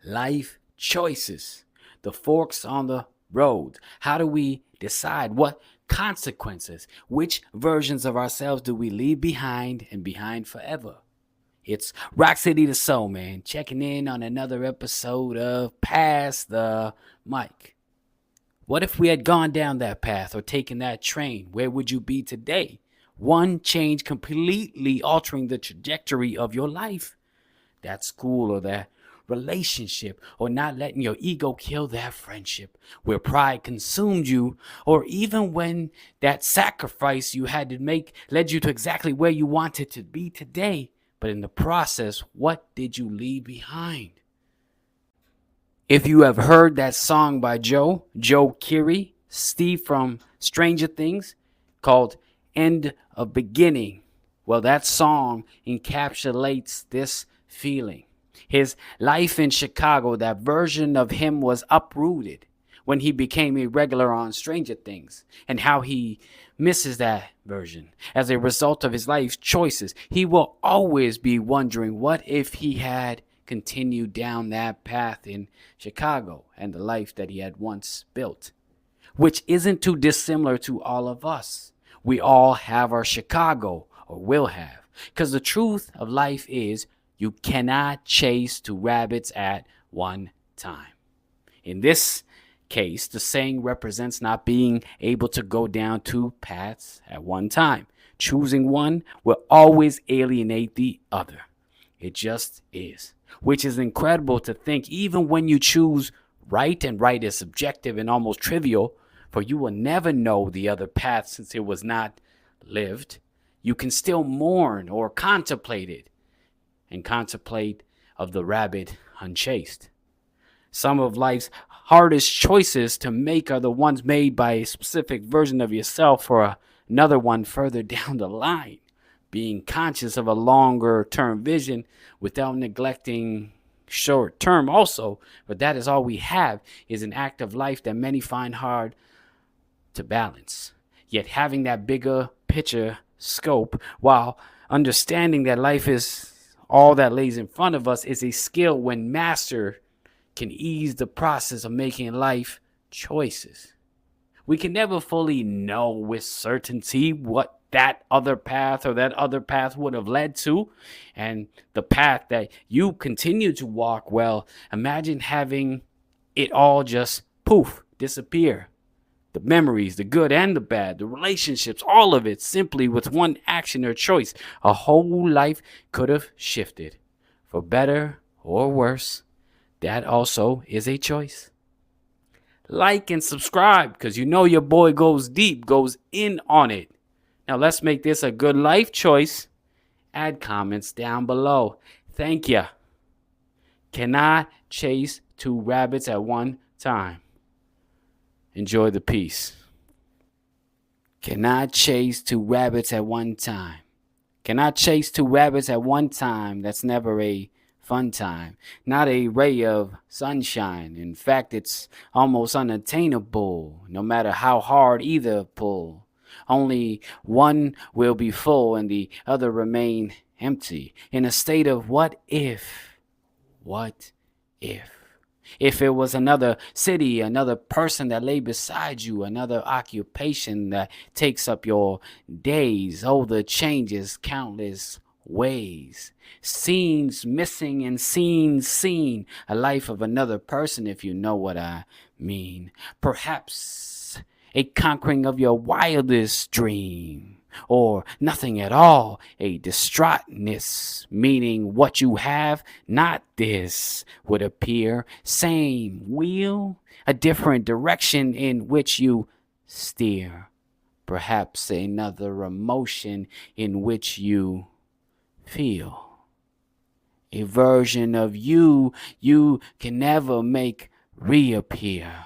life choices, the forks on the road. How do we decide what consequences, which versions of ourselves do we leave behind and behind forever? It's Rock City the Soul, man, checking in on another episode of Pass the Mic. What if we had gone down that path or taken that train? Where would you be today? One change completely altering the trajectory of your life. That school or that relationship, or not letting your ego kill that friendship where pride consumed you, or even when that sacrifice you had to make led you to exactly where you wanted to be today. But in the process, what did you leave behind? If you have heard that song by Joe Keery, Steve from Stranger Things, called End of Beginning, well, that song encapsulates this feeling. His life in Chicago, that version of him was uprooted when he became a regular on Stranger Things, and how he misses that version as a result of his life choices. He will always be wondering what if he had continued down that path in Chicago and the life that he had once built, which isn't too dissimilar to all of us. We all have our Chicago, or will have, because the truth of life is you cannot chase two rabbits at one time. In this case, the saying represents not being able to go down two paths at one time. Choosing one will always alienate the other. It just is, which is incredible to think. Even when you choose right, and right is subjective and almost trivial, for you will never know the other path since it was not lived, you can still mourn or contemplate it, and contemplate of the rabbit unchased. Some of life's hardest choices to make are the ones made by a specific version of yourself or another one further down the line. Being conscious of a longer term vision without neglecting short term also, but that is all we have, is an act of life that many find hard to balance. Yet having that bigger picture scope while understanding that life is all that lays in front of us is a skill when mastered can ease the process of making life choices. We can never fully know with certainty what that other path or that other path would have led to, and the path that you continue to walk, well, imagine having it all just poof, disappear. The memories, the good and the bad, the relationships, all of it, simply with one action or choice. A whole life could have shifted, for better or worse. That also is a choice. Like and subscribe, because you know your boy goes deep, goes in on it. Now let's make this a good life choice. Add comments down below. Thank ya. Cannot chase two rabbits at one time. Enjoy the peace. Cannot chase two rabbits at one time. Cannot chase two rabbits at one time. That's never a fun time. Not a ray of sunshine. In fact, it's almost unattainable, no matter how hard either pull. Only one will be full and the other remain empty, in a state of what if? What if? If it was another city, another person that lay beside you, another occupation that takes up your days, oh, the changes countless ways. Scenes missing and scenes seen, a life of another person, if you know what I mean. Perhaps a conquering of your wildest dream, or nothing at all, a distraughtness, meaning what you have, not this, would appear. Same wheel, a different direction in which you steer. Perhaps another emotion in which you feel. A version of you can never make reappear.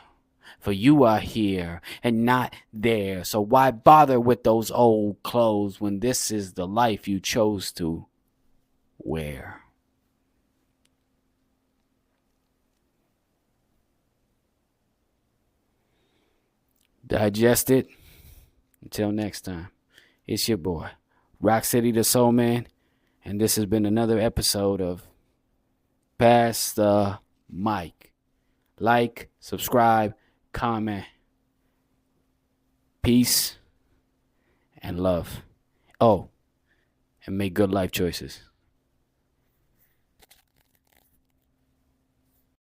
For you are here and not there. So why bother with those old clothes when this is the life you chose to wear? Digest it. Until next time, it's your boy, Rock City the Soul Man, and this has been another episode of Pass the Mike. Like, subscribe, comment. Peace and love. Oh, and make good life choices.